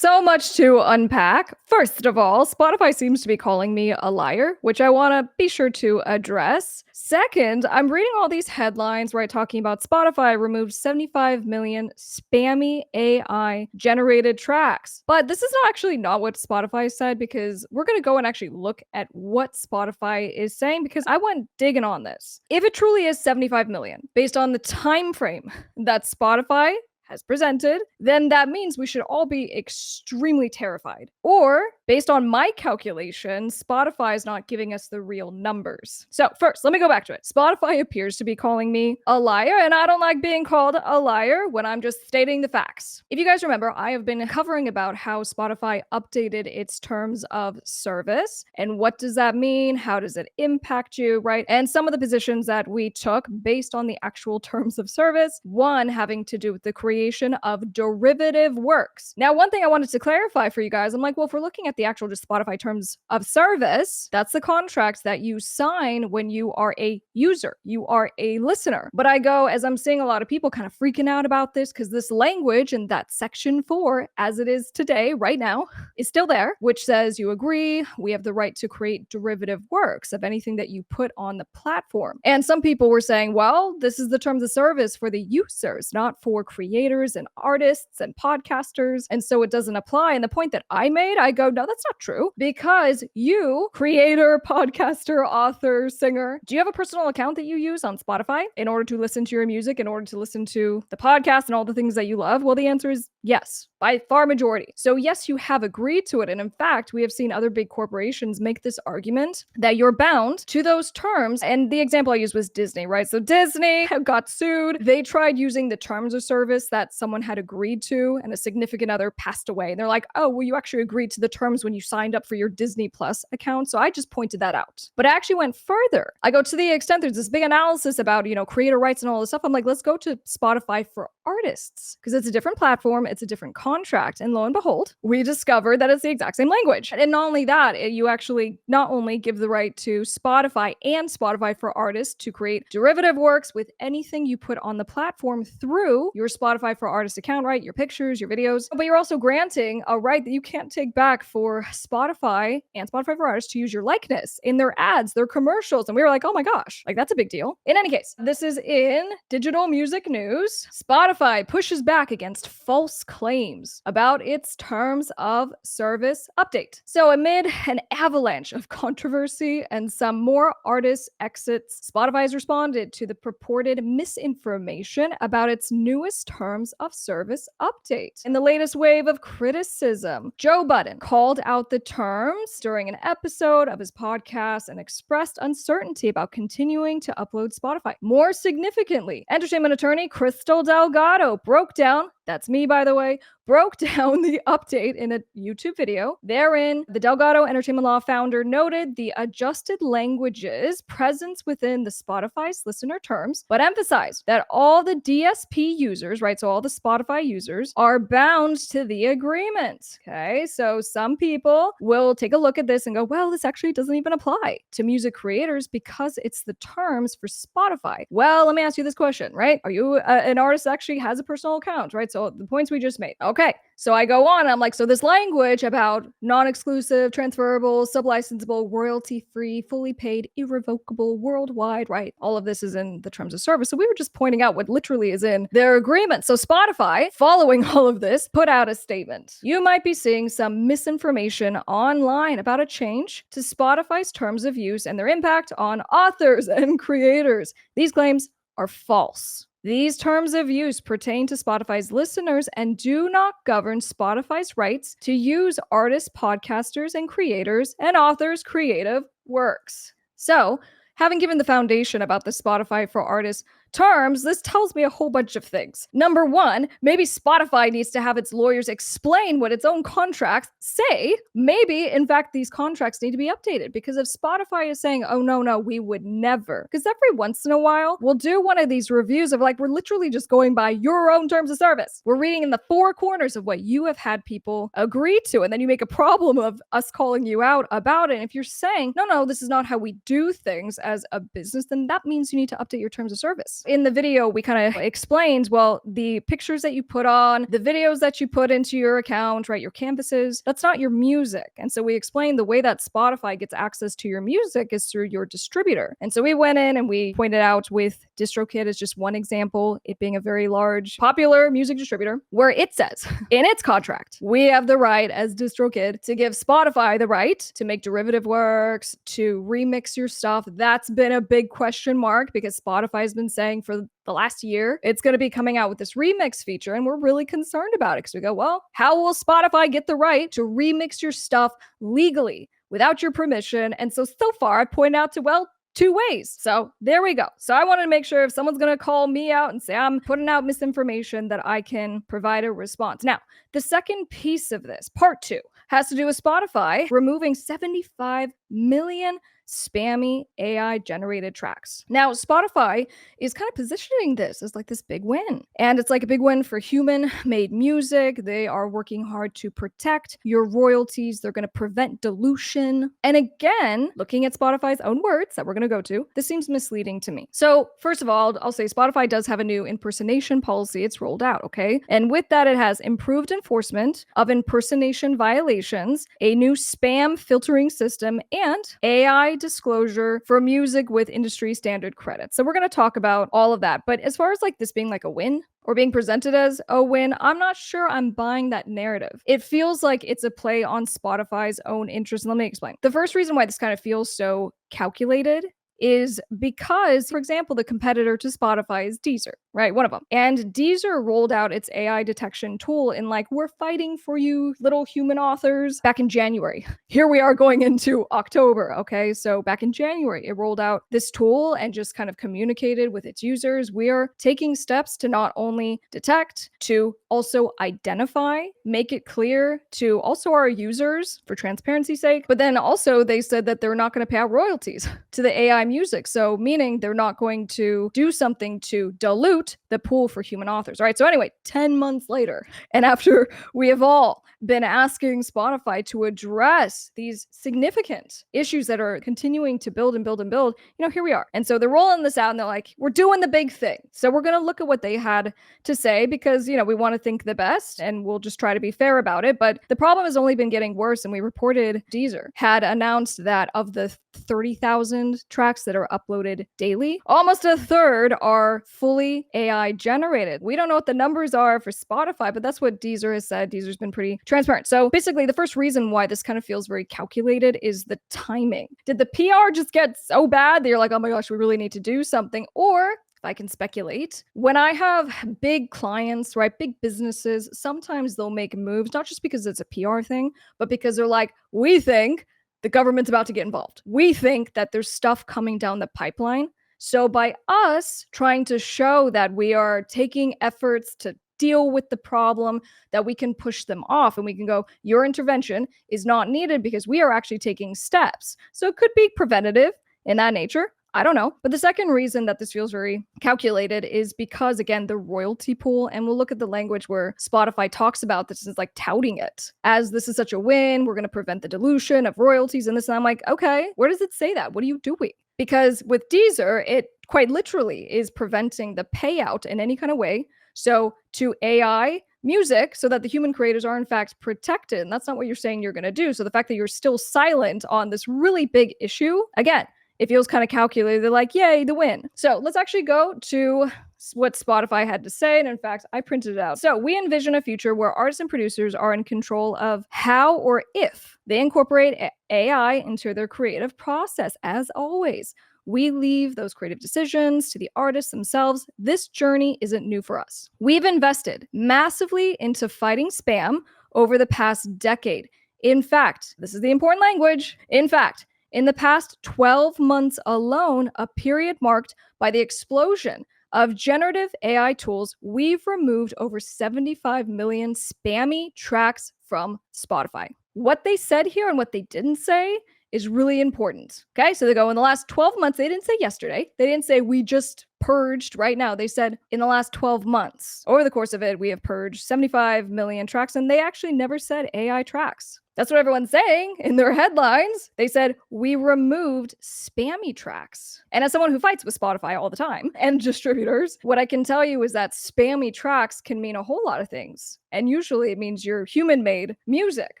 So much to unpack. First of all, Spotify seems to be calling me a liar, which I want to be sure to address. Second, I'm reading all these headlines, right, talking about Spotify removed 75 million spammy AI generated tracks. But this is actually not what Spotify said, because we're going to go and actually look at what Spotify is saying, because I went digging on this. If it truly is 75 million, based on the time frame that Spotify has presented, then that means we should all be extremely terrified. Or, based on my calculations, Spotify is not giving us the real numbers. So first, let me go back to it. Spotify appears to be calling me a liar, and I don't like being called a liar when I'm just stating the facts. If you guys remember, I have been covering about how Spotify updated its terms of service, and what does that mean? How does it impact you, right? And some of the positions that we took based on the actual terms of service, one having to do with the creation of derivative works. Now, one thing I wanted to clarify for you guys, I'm like, well, if we're looking at the actual just Spotify terms of service, that's the contracts that you sign when you are a user, you are a listener. But I go, as I'm seeing a lot of people kind of freaking out about this, because this language in that section 4, as it is today, right now, is still there, which says you agree, we have the right to create derivative works of anything that you put on the platform. And some people were saying, well, this is the terms of service for the users, not for creators and artists and podcasters, and so it doesn't apply. And the point that I made, I go, no, that's not true, because you, creator, podcaster, author, singer, do you have a personal account that you use on Spotify in order to listen to your music, in order to listen to the podcast and all the things that you love? Well, the answer is yes, by far majority. So yes, you have agreed to it. And in fact, we have seen other big corporations make this argument that you're bound to those terms. And the example I used was Disney, right? So Disney got sued. They tried using the terms of service that someone had agreed to, and a significant other passed away. And they're like, oh, well, you actually agreed to the terms when you signed up for your Disney Plus account. So I just pointed that out. But I actually went further. I go to the extent there's this big analysis about, creator rights and all this stuff. I'm like, let's go to Spotify for artists, because it's a different platform, it's a different contract. And lo and behold, we discovered that it's the exact same language. And not only that, you actually not only give the right to Spotify and Spotify for artists to create derivative works with anything you put on the platform through your Spotify for Artists account, right? Your pictures, your videos, but you're also granting a right that you can't take back for Spotify and Spotify for Artists to use your likeness in their ads, their commercials. And we were like, oh my gosh, like that's a big deal. In any case, this is in digital music news. Spotify pushes back against false claims about its terms of service update. So amid an avalanche of controversy and some more artist exits, Spotify has responded to the purported misinformation about its newest terms of service update. In the latest wave of criticism, Joe Budden called out the terms during an episode of his podcast and expressed uncertainty about continuing to upload Spotify. More significantly, entertainment attorney Krystle Delgado broke down, that's me by the way, broke down the update in a YouTube video. Therein, the Delgado Entertainment Law founder noted the adjusted languages presence within the Spotify's listener terms, but emphasized that all the DSP users, right, so all the Spotify users, are bound to the agreement. Okay, so some people will take a look at this and go, well, this actually doesn't even apply to music creators because it's the terms for Spotify. Well, let me ask you this question, right? Are you an artist that actually has a personal account, right? So the points we just made. Okay, so I go on, I'm like, so this language about non-exclusive, transferable, sublicensable, royalty-free, fully paid, irrevocable, worldwide, right? All of this is in the terms of service. So we were just pointing out what literally is in their agreement. So Spotify, following all of this, put out a statement. You might be seeing some misinformation online about a change to Spotify's terms of use and their impact on authors and creators. These claims are false. These terms of use pertain to Spotify's listeners and do not govern Spotify's rights to use artists, podcasters, and creators and authors' creative works. So, having given the foundation about the Spotify for Artists terms, this tells me a whole bunch of things. Number one, maybe Spotify needs to have its lawyers explain what its own contracts say. Maybe, in fact, these contracts need to be updated, because if Spotify is saying, oh, no, we would never, because every once in a while, we'll do one of these reviews of like, we're literally just going by your own terms of service. We're reading in the four corners of what you have had people agree to, and then you make a problem of us calling you out about it. And if you're saying, no, this is not how we do things as a business, then that means you need to update your terms of service. tracks. In the video, we kind of explained, well, the pictures that you put on, the videos that you put into your account, right, your canvases, that's not your music. And so we explained the way that Spotify gets access to your music is through your distributor. And so we went in and we pointed out with DistroKid as just one example, it being a very large, popular music distributor, where it says in its contract, we have the right as DistroKid to give Spotify the right to make derivative works, to remix your stuff. That's been a big question mark because Spotify has been saying for the last year it's going to be coming out with this remix feature, and we're really concerned about it because we go, well, how will Spotify get the right to remix your stuff legally without your permission? And so far I point out to, well, two ways. So there we go. So I wanted to make sure if someone's going to call me out and say I'm putting out misinformation, that I can provide a response. Now, the second piece of this, part 2, has to do with Spotify removing 75 million spammy AI generated tracks. Now, Spotify is kind of positioning this as like this big win. And it's like a big win for human made music. They are working hard to protect your royalties. They're going to prevent dilution. And again, looking at Spotify's own words that we're going to go to, this seems misleading to me. So first of all, I'll say Spotify does have a new impersonation policy it's rolled out, okay? And with that, it has improved enforcement of impersonation violations, a new spam filtering system, and AI disclosure for music with industry standard credits. So we're going to talk about all of that. But as far as like this being like a win or being presented as a win, I'm not sure I'm buying that narrative. It feels like it's a play on Spotify's own interest. And let me explain. The first reason why this kind of feels so calculated is because, for example, the competitor to Spotify is Deezer, right? One of them. And Deezer rolled out its AI detection tool in like, we're fighting for you little human authors back in January. Here we are going into October, okay? So back in January, it rolled out this tool and just kind of communicated with its users. We are taking steps to not only detect, to also identify, make it clear to also our users for transparency's sake. But then also they said that they're not going to pay out royalties to the AI music. So meaning they're not going to do something to dilute the pool for human authors, right? So anyway, 10 months later, and after we have all been asking Spotify to address these significant issues that are continuing to build and build and build, here we are. And so they're rolling this out and they're like, we're doing the big thing. So we're going to look at what they had to say because, we want to think the best and we'll just try to be fair about it. But the problem has only been getting worse. And we reported Deezer had announced that of the 30,000 tracks that are uploaded daily, almost a third are fully AI generated. We don't know what the numbers are for Spotify, but that's what Deezer has said. Deezer's been pretty transparent. So basically, the first reason why this kind of feels very calculated is the timing. Did the PR just get so bad that you're like, oh my gosh, we really need to do something? Or if I can speculate, when I have big clients, right, big businesses, sometimes they'll make moves, not just because it's a PR thing, but because they're like, we think the government's about to get involved. We think that there's stuff coming down the pipeline. So by us trying to show that we are taking efforts to deal with the problem, that we can push them off and we can go, your intervention is not needed because we are actually taking steps. So it could be preventative in that nature. I don't know. But the second reason that this feels very calculated is because, again, the royalty pool, and we'll look at the language where Spotify talks about this is like touting it as this is such a win. We're going to prevent the dilution of royalties and this. And I'm like, okay, where does it say that? What are you doing? Because with Deezer, it quite literally is preventing the payout in any kind of way. So to AI music, so that the human creators are in fact protected. And that's not what you're saying you're going to do. So the fact that you're still silent on this really big issue, again, it feels kind of calculated. They're like, yay, the win. So let's actually go to what Spotify had to say. And in fact, I printed it out. So we envision a future where artists and producers are in control of how or if they incorporate AI into their creative process. As always, we leave those creative decisions to the artists themselves. This journey isn't new for us. We've invested massively into fighting spam over the past decade. In fact, this is the important language. In fact, in the past 12 months alone, a period marked by the explosion of generative AI tools, we've removed over 75 million spammy tracks from Spotify. What they said here and what they didn't say is really important. Okay, so they go, in the last 12 months, they didn't say yesterday. They didn't say we just purged right now. They said in the last 12 months, over the course of it, we have purged 75 million tracks, and they actually never said AI tracks. That's what everyone's saying in their headlines. They said, we removed spammy tracks. And as someone who fights with Spotify all the time and distributors, what I can tell you is that spammy tracks can mean a whole lot of things. And usually it means your human made music.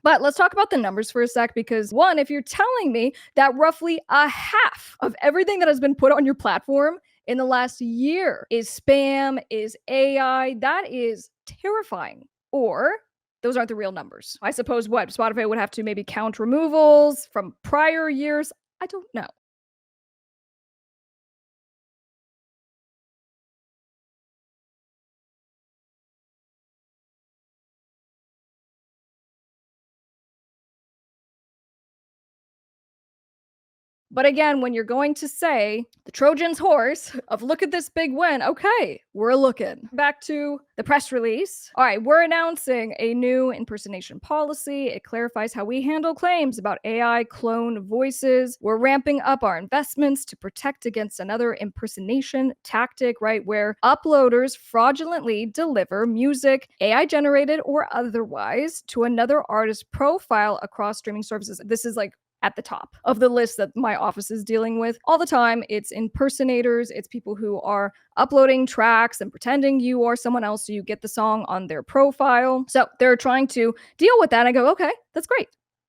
But let's talk about the numbers for a sec, because one, if you're telling me that roughly a half of everything that has been put on your platform in the last year is spam, is AI, that is terrifying. Or those aren't the real numbers. I suppose what? Spotify would have to maybe count removals from prior years. I don't know. But again, when you're going to say the Trojan's horse of look at this big win, okay, we're looking. Back to the press release. All right, we're announcing a new impersonation policy. It clarifies how we handle claims about AI clone voices. We're ramping up our investments to protect against another impersonation tactic, right? Where uploaders fraudulently deliver music, AI generated or otherwise, to another artist's profile across streaming services. This is like at the top of the list that my office is dealing with all the time. It's impersonators, it's people who are uploading tracks and pretending you are someone else so you get the song on their profile. So they're trying to deal with that. I go, okay, that's great.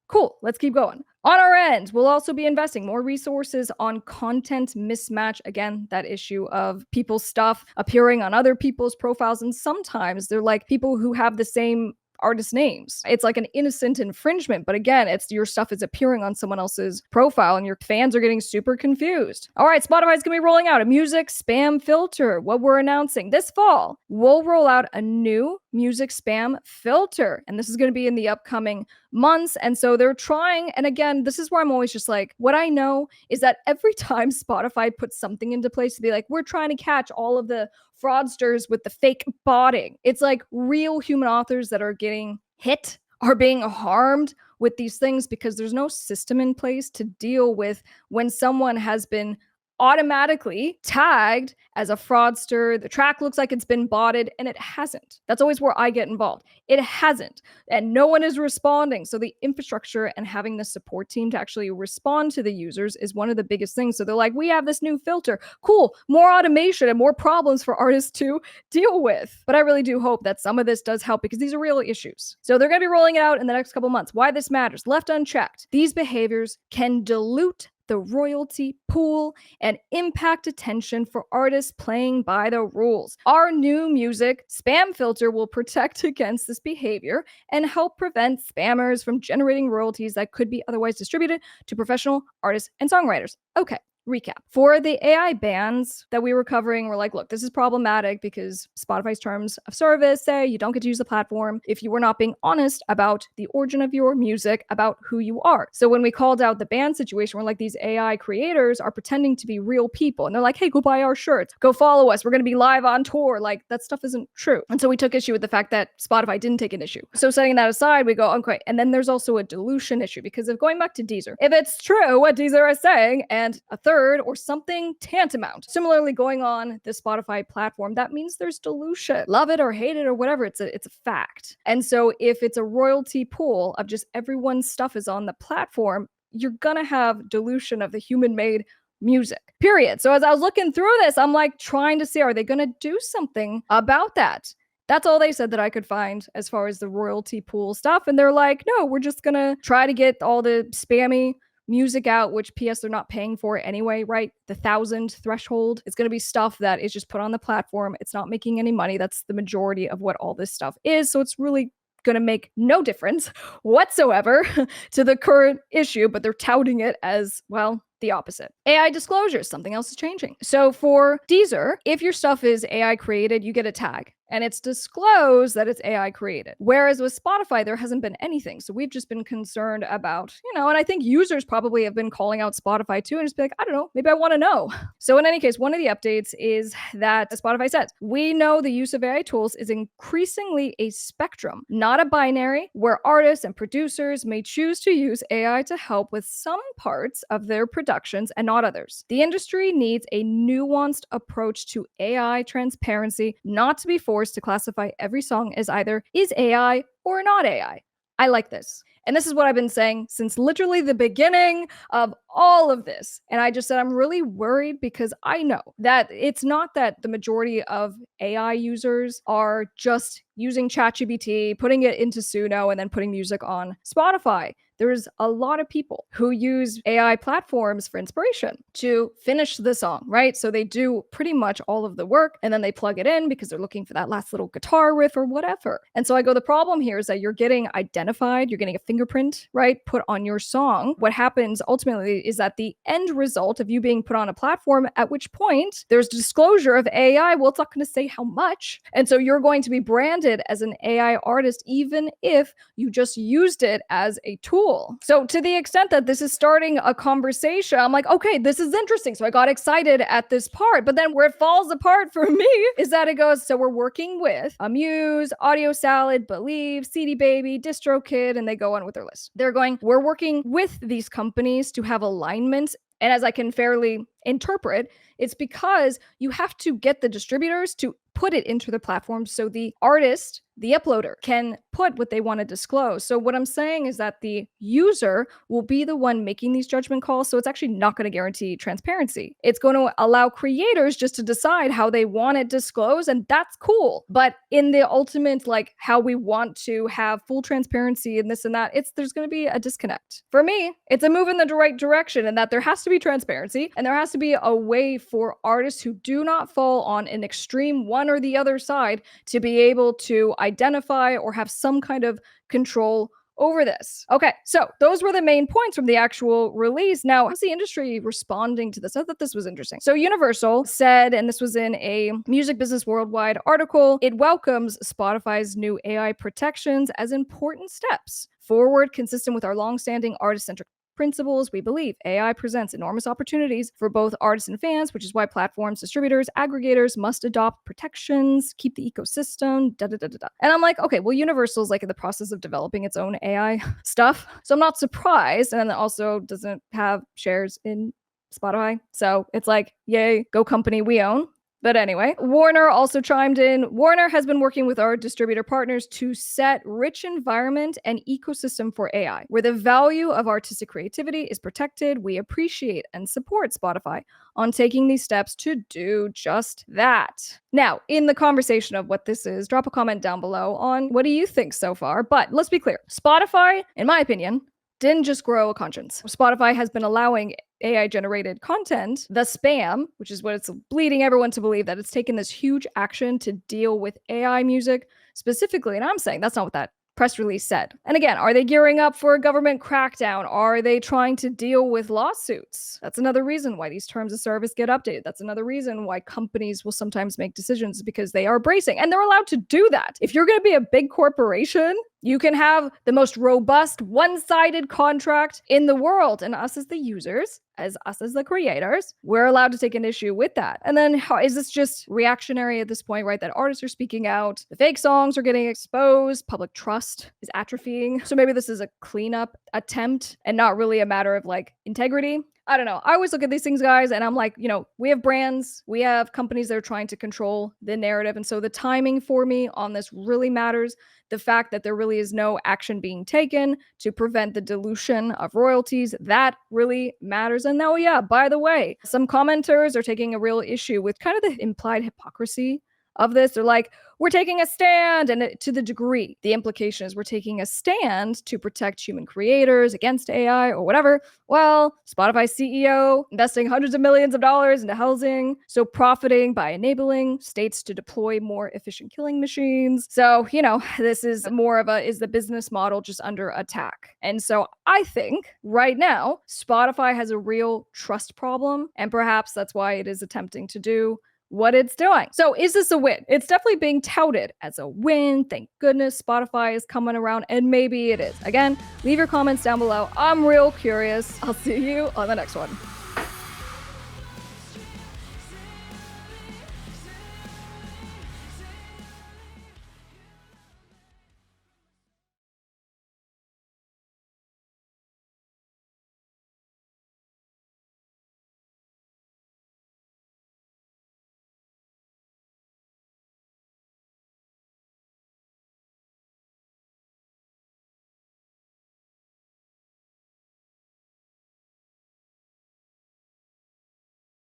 Cool, let's keep going. On our end, we'll also be investing more resources on content mismatch. Again, that issue of people's stuff appearing on other people's profiles. And sometimes they're like people who have the same artist names. It's like an innocent infringement, but again, it's your stuff is appearing on someone else's profile and your fans are getting super confused. All right, Spotify's gonna be rolling out a music spam filter. What we're announcing this fall, we'll roll out a new music spam filter, and this is gonna be in the upcoming months. And so they're trying, and again, this is where I'm always just like, what I know is that every time Spotify puts something into place to be like, we're trying to catch all of the fraudsters with the fake botting, it's like real human authors that are getting hit are being harmed with these things because there's no system in place to deal with when someone has been automatically tagged as a fraudster. The track looks like it's been botted and it hasn't. That's always where I get involved. It hasn't. And no one is responding. So the infrastructure and having the support team to actually respond to the users is one of the biggest things. So they're like, we have this new filter. Cool. More automation and more problems for artists to deal with. But I really do hope that some of this does help because these are real issues. So they're going to be rolling it out in the next couple months. Why this matters. Left unchecked, these behaviors can dilute the royalty pool and impact attention for artists playing by the rules. Our new music spam filter will protect against this behavior and help prevent spammers from generating royalties that could be otherwise distributed to professional artists and songwriters. Okay. Recap. For the AI bans that we were covering, we're like, look, this is problematic because Spotify's terms of service say you don't get to use the platform if you were not being honest about the origin of your music, about who you are. So when we called out the ban situation, we're like, these AI creators are pretending to be real people. And they're like, hey, go buy our shirts, go follow us, we're going to be live on tour. Like, that stuff isn't true. And so we took issue with the fact that Spotify didn't take an issue. So setting that aside, we go, okay. And then there's also a dilution issue because of going back to Deezer. If it's true what Deezer is saying and a third or something tantamount similarly going on the Spotify platform, that means there's dilution. Love it or hate it or whatever, it's a fact. And so if it's a royalty pool of just everyone's stuff is on the platform, you're gonna have dilution of the human-made music, period. So as I was looking through this, I'm like trying to see, are they gonna do something about that? That's all they said that I could find as far as the royalty pool stuff. And they're like, no, we're just gonna try to get all the spammy music out, which PS they're not paying for anyway, right? The 1,000 threshold. It's going to be stuff that is just put on the platform. It's not making any money. That's the majority of what all this stuff is. So it's really going to make no difference whatsoever to the current issue, but they're touting it as, well, the opposite. AI disclosures, something else is changing. So for Deezer, if your stuff is AI created, you get a tag. and it's disclosed that it's AI created. Whereas with Spotify, there hasn't been anything. So we've just been concerned about, and I think users probably have been calling out Spotify too and just be like, I don't know, maybe I want to know. So in any case, one of the updates is that Spotify says, we know the use of AI tools is increasingly a spectrum, not a binary, where artists and producers may choose to use AI to help with some parts of their productions and not others. The industry needs a nuanced approach to AI transparency, not to be forced to classify every song as either is AI or not AI. I like this. And this is what I've been saying since literally the beginning of all of this. And I just said I'm really worried because I know that it's not that the majority of AI users are just using ChatGPT, putting it into Suno, and then putting music on Spotify. There's a lot of people who use AI platforms for inspiration to finish the song, right? So they do pretty much all of the work and then they plug it in because they're looking for that last little guitar riff or whatever. And so I go, the problem here is that you're getting identified, you're getting a fingerprint, right, put on your song. What happens ultimately is that the end result of you being put on a platform, at which point there's disclosure of AI, well, it's not going to say how much. And so you're going to be branded as an AI artist, even if you just used it as a tool. So to the extent that this is starting a conversation, I'm like, okay, this is interesting. So I got excited at this part, but then where it falls apart for me is that it goes, so we're working with Amuse, Audio Salad, Believe, CD Baby, DistroKid, and they go on with their list. They're going, we're working with these companies to have alignment. And as I can fairly interpret, it's because you have to get the distributors to put it into the platform so the artist, the uploader, can put what they want to disclose. So what I'm saying is that the user will be the one making these judgment calls. So it's actually not going to guarantee transparency. It's going to allow creators just to decide how they want it disclosed, and that's cool. But in the ultimate, like how we want to have full transparency and this and that, there's going to be a disconnect. For me, it's a move in the right direction, and that there has to be transparency and there has to be a way for artists who do not fall on an extreme one or the other side to be able to identify or have some kind of control over this. Okay, so those were the main points from the actual release. Now, how's the industry responding to this? I thought this was interesting. So Universal said, and this was in a Music Business Worldwide article, it welcomes Spotify's new AI protections as important steps forward, consistent with our longstanding artist-centric principles. We believe AI presents enormous opportunities for both artists and fans, which is why platforms, distributors, aggregators must adopt protections, keep the ecosystem, da da da da da. And I'm like, okay, well, Universal's like in the process of developing its own AI stuff, so I'm not surprised. And then it also doesn't have shares in Spotify, so it's like, yay, go company we own. But anyway, Warner also chimed in. Warner has been working with our distributor partners to set rich environment and ecosystem for AI, where the value of artistic creativity is protected. We appreciate and support Spotify on taking these steps to do just that. Now, in the conversation of what this is, drop a comment down below on what do you think so far. But let's be clear. Spotify, in my opinion, didn't just grow a conscience. Spotify has been allowing AI-generated content, the spam, which is what it's leading everyone to believe, that it's taken this huge action to deal with AI music specifically. And I'm saying that's not what that press release said. And again, are they gearing up for a government crackdown? Are they trying to deal with lawsuits? That's another reason why these terms of service get updated. That's another reason why companies will sometimes make decisions, because they are bracing, and they're allowed to do that. If you're going to be a big corporation, you can have the most robust, one-sided contract in the world. And us as the users, as us as the creators, we're allowed to take an issue with that. And then is this just reactionary at this point, right? That artists are speaking out, the fake songs are getting exposed, public trust is atrophying. So maybe this is a cleanup attempt and not really a matter of like integrity. I don't know. I always look at these things, guys, and I'm like, we have brands, we have companies that are trying to control the narrative. And so the timing for me on this really matters. The fact that there really is no action being taken to prevent the dilution of royalties, that really matters. And now, yeah, by the way, some commenters are taking a real issue with kind of the implied hypocrisy of this. They're like, we're taking a stand, and to the degree, the implication is we're taking a stand to protect human creators against AI or whatever. Well, Spotify CEO investing hundreds of millions of dollars into Helsing, so profiting by enabling states to deploy more efficient killing machines. So, this is more of is the business model just under attack? And so I think right now, Spotify has a real trust problem, and perhaps that's why it is attempting to do what it's doing. So is this a win? It's definitely being touted as a win. Thank goodness Spotify is coming around, and maybe it is. Again, leave your comments down below. I'm real curious. I'll see you on the next one.